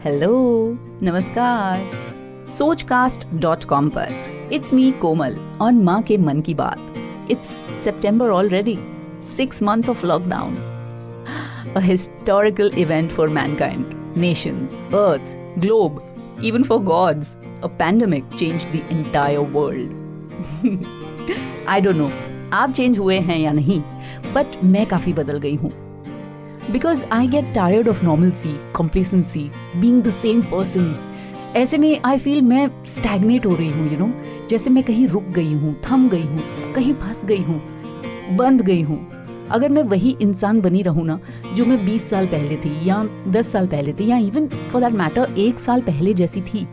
Hello, नमस्कार। सोचकास्ट.com पर it's me Komal on माँ के मन की बात। It's September already, 6 months of lockdown. A historical event for mankind, nations, earth, globe, even for gods. A pandemic changed the entire world. I don't know, आप change हुए हैं या नहीं, बट मैं काफी बदल गई हूँ. Because I get tired of normalcy, complacency, being the same person. ऐसे में I feel मैं stagnate हो रही हूँ, you know, जैसे मैं कहीं रुक गई हूँ, थम गई हूँ, कहीं फंस गई हूँ, बंद गई हूँ. अगर मैं वही इंसान बनी रहूँ ना जो मैं 20 साल पहले थी या 10 साल पहले थी या इवन फॉर दैट मैटर 1 साल पहले जैसी थी,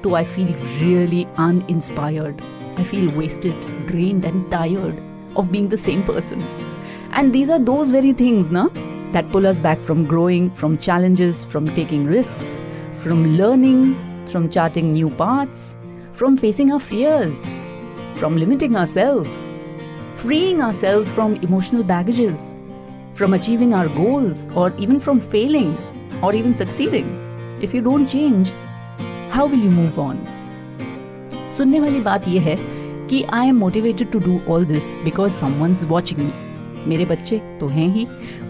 तो I feel really uninspired. I feel wasted, drained and tired of being the same person. And these are those very things, na, that pull us back from growing, from challenges, from taking risks, from learning, from charting new paths, from facing our fears, from limiting ourselves, freeing ourselves from emotional baggages, from achieving our goals, or even from failing, or even succeeding. If you don't change, how will you move on? सुनने वाली बात यह है कि I am motivated to do all this because someone's watching me. मेरे बच्चे तो हैं ही,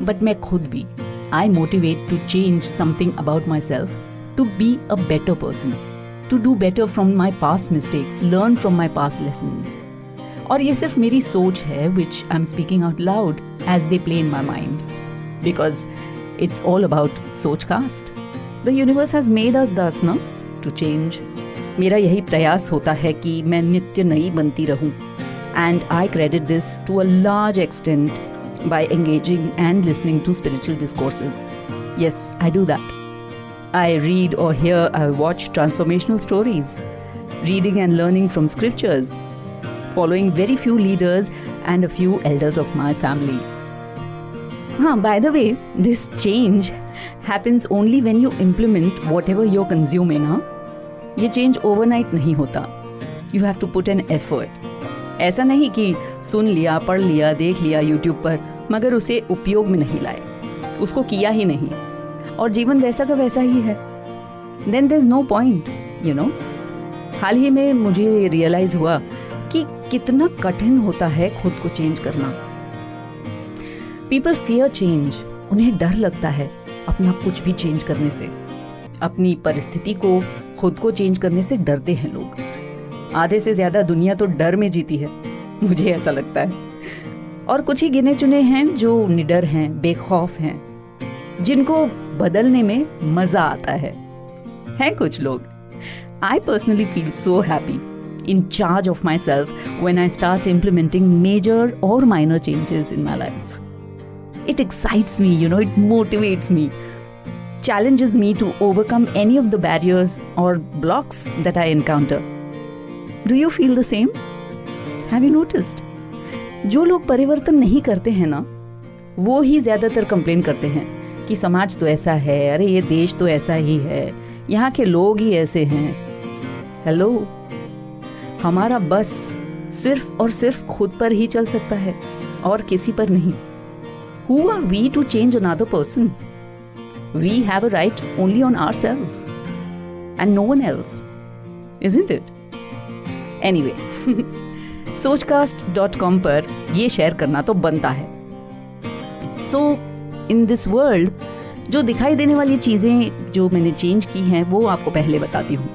बट मैं खुद भी. I motivate to change something about myself, to be a better person, to do better from my past mistakes, learn from my past lessons. और ये सिर्फ मेरी सोच है, which I'm speaking out loud as they play in my mind. Because it's all about Sochcast. The universe has made us thus, no? To change. मेरा यही प्रयास होता है कि मैं नित्य नई बनती रहूं. And I credit this to a large extent by engaging and listening to spiritual discourses. Yes, I do that. I read or hear, I watch transformational stories, reading and learning from scriptures, following very few leaders and a few elders of my family. By the way, this change happens only when you implement whatever you're consuming. ये change overnight नहीं होता. You have to put an effort. ऐसा नहीं कि सुन लिया, पढ़ लिया, देख लिया YouTube पर, मगर उसे उपयोग में नहीं लाए, उसको किया ही नहीं, और जीवन वैसा का वैसा ही है. Then there's no point, you know. हाल ही में मुझे रियलाइज हुआ कि कितना कठिन होता है खुद को चेंज करना. People fear change. उन्हें डर लगता है अपना कुछ भी चेंज करने से. अपनी परिस्थिति को, खुद को चेंज करने से डरते हैं लोग. आधे से ज्यादा दुनिया तो डर में जीती है, मुझे ऐसा लगता है. और कुछ ही गिने चुने हैं जो निडर हैं, बेखौफ हैं, जिनको बदलने में मजा आता है. हैं कुछ लोग. I personally feel so happy, in charge of myself when I start implementing major or minor changes in my life. It excites me, you know, it motivates me, challenges me to overcome any of the barriers or blocks that I encounter. Do you feel the same? Have you noticed? जो लोग परिवर्तन नहीं करते हैं ना, वो ही ज्यादातर complain करते हैं कि समाज तो ऐसा है, अरे ये देश तो ऐसा ही है, यहाँ के लोग ही ऐसे हैं. हेलो, हमारा बस सिर्फ और सिर्फ खुद पर ही चल सकता है और किसी पर नहीं. Who are we to change another person? We have a right only on ourselves and no one else, isn't it? Anyway, Sochcast.com पर ये शेयर करना तो बनता है. So, in this world, जो दिखाई देने वाली चीज़ें जो मैंने चेंज की हैं वो आपको पहले बताती हूँ.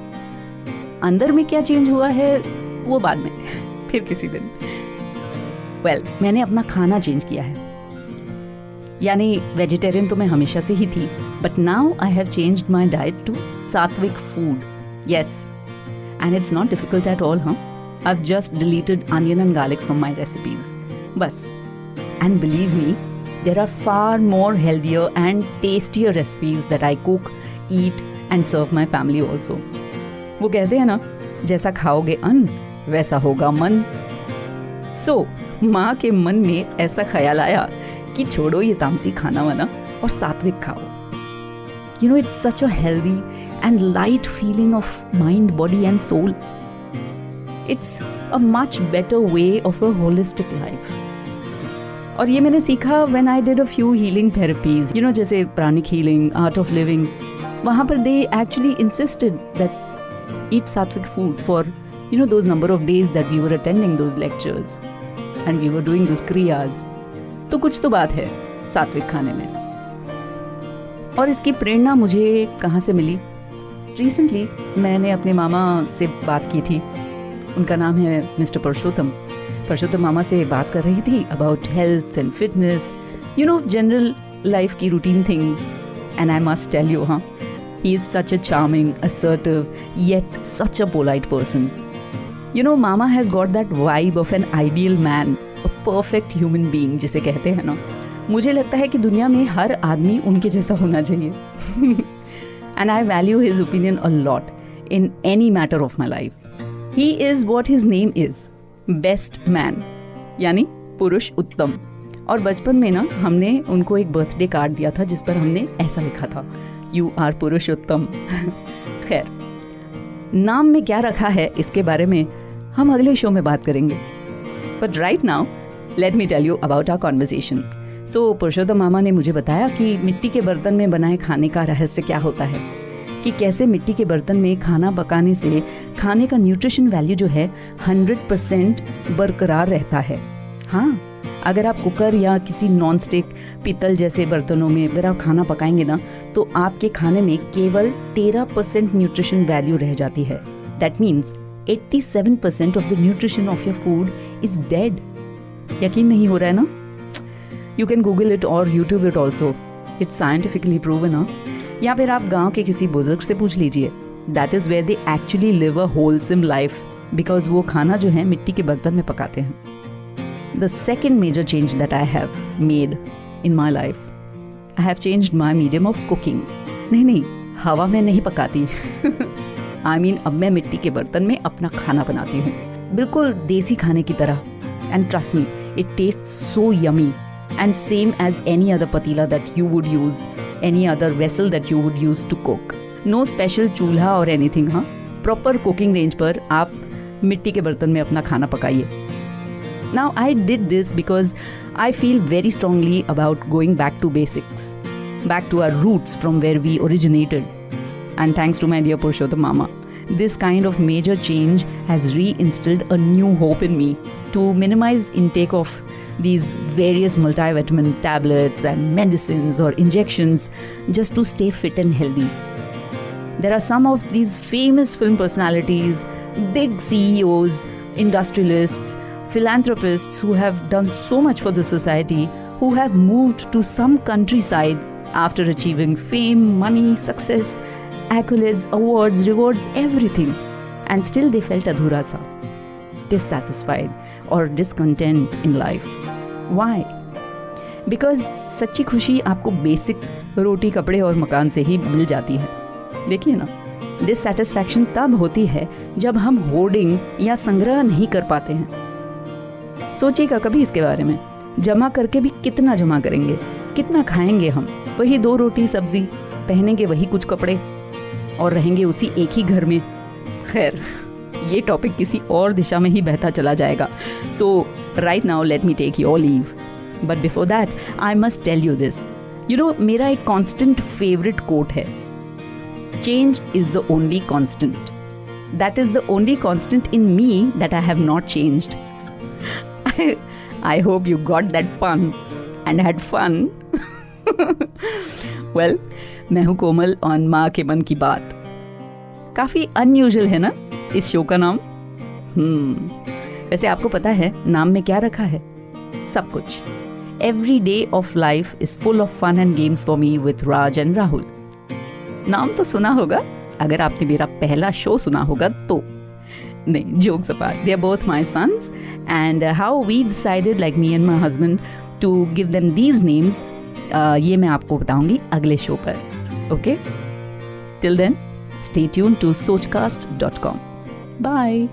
अंदर में क्या चेंज हुआ है वो बाद में, फिर किसी दिन. मैंने अपना खाना चेंज किया है. यानी वेजिटेरियन तो मैं हमेशा से ही थी, but now I have changed my diet to sattvic food. Yes, and it's not difficult at all, huh? I've just deleted onion and garlic from my recipes. Bas. And believe me, there are far more healthier and tastier recipes that I cook, eat and serve my family also. वो कहते हैं ना, जैसा खाओगे अन्न, वैसा होगा मन. So, माँ के मन में ऐसा ख्याल आया कि छोड़ो ये तामसी खाना वाना और सात्विक खाओ. You know, it's such a healthy and light feeling of mind, body and soul. It's a much better way of a holistic life. और ये मैंने सीखा when I did a few healing therapies, you know, जैसे pranic healing, art of living, वहाँ पर they actually insisted that eat sattvic food for those number of days that we were attending those lectures and we were doing those kriyas. तो कुछ तो बात है सात्विक खाने में. और इसकी प्रेरणा मुझे कहाँ से मिली? रिसेंटली मैंने अपने मामा से बात की थी. उनका नाम है मिस्टर परशोत्तम. परशोत्तम मामा से बात कर रही थी about health and fitness, general life की routine things. And I must tell you, he is such a charming, assertive, yet such a polite person. Mama has got that vibe of an ideal man, a perfect human being जिसे कहते हैं ना. मुझे लगता है कि दुनिया में हर आदमी उनके जैसा होना चाहिए. And I value his opinion a lot in any matter of my life. He is what his name is, best man, यानी पुरुष उत्तम. और बचपन में ना हमने उनको एक बर्थडे कार्ड दिया था जिस पर हमने ऐसा लिखा था, यू आर पुरुषोत्तम. खैर, नाम में क्या रखा है इसके बारे में हम अगले शो में बात करेंगे. But right now let me tell you about our conversation. So Purushottam मामा ने मुझे बताया कि मिट्टी के बर्तन में बनाए खाने का रहस्य क्या होता है, कि कैसे मिट्टी के बर्तन में खाना पकाने से खाने का न्यूट्रिशन वैल्यू जो है 100% बरकरार रहता है. हाँ, अगर आप कुकर या किसी नॉन स्टिक पीतल जैसे बर्तनों में अगर आप खाना पकाएंगे ना, तो आपके खाने में केवल 13% न्यूट्रिशन वैल्यू रह जाती है. That means 87% of the nutrition of your food is dead. यकीन नहीं हो रहा है ना? यू कैन गूगल इट और YouTube it also. It's scientifically proven. या फिर आप गाँव के किसी बुजुर्ग से पूछ लीजिए. That is where they actually live a wholesome life, because वो खाना जो है मिट्टी के बर्तन में पकाते हैं. The second major change that I have made in my life, I have changed my medium of cooking. नहीं, हवा में नहीं पकाती. I mean, अब मैं मिट्टी के बर्तन में अपना खाना बनाती हूँ, बिल्कुल देसी खाने की तरह. And trust me, it tastes so yummy and same as any other patila that you would use, any other vessel that you would use to cook. No special चूल्हा or anything. हाँ, proper cooking range पर आप मिट्टी के बर्तन में अपना खाना पकाइए. Now I did this because I feel very strongly about going back to basics, back to our roots from where we originated. And thanks to my dear Purushottam Mama, this kind of major change has reinstilled a new hope in me to minimize intake of these various multivitamin tablets and medicines or injections just to stay fit and healthy. There are some of these famous film personalities, big CEOs, industrialists, philanthropists who have done so much for the society, who have moved to some countryside after achieving fame, money, success, accolades, awards, rewards, everything, and still they felt adhura sa, dissatisfied or discontent in life. Why? Because सच्ची खुशी आपको basic रोटी, कपड़े और मकान से ही मिल जाती है. देखिए ना, डिससैटिस्फैक्शन तब होती है जब हम होर्डिंग या संग्रह नहीं कर पाते हैं. सोचिएगा कभी इसके बारे में. जमा करके भी कितना जमा करेंगे, कितना खाएंगे हम? वही 2 रोटी सब्जी, पहनेंगे वही कुछ कपड़े और रहेंगे उसी एक ही घर में. खैर, ये टॉपिक किसी और दिशा में ही बहता चला जाएगा. So right now let me take your leave. But before that I must tell you this. मेरा एक कॉन्स्टेंट फेवरेट कोट है. Change is the only constant. That is the only constant in me that I have not changed. I hope you got that pun and had fun. Well, मैं हूँ कोमल on माँ के मन की बात. काफ़ी unusual है ना इस शो का नाम. वैसे आपको पता है नाम में क्या रखा है? सब कुछ. Every day of life is full of fun and games for me with Raj and Rahul. नाम तो सुना होगा अगर आपने मेरा पहला शो सुना होगा तो. नहीं, jokes apart, they are both my sons, and how we decided, like me and my husband, to give them these names, ये मैं आपको बताऊंगी अगले शो पर. Okay? Till then, stay tuned to sochcast.com. Bye.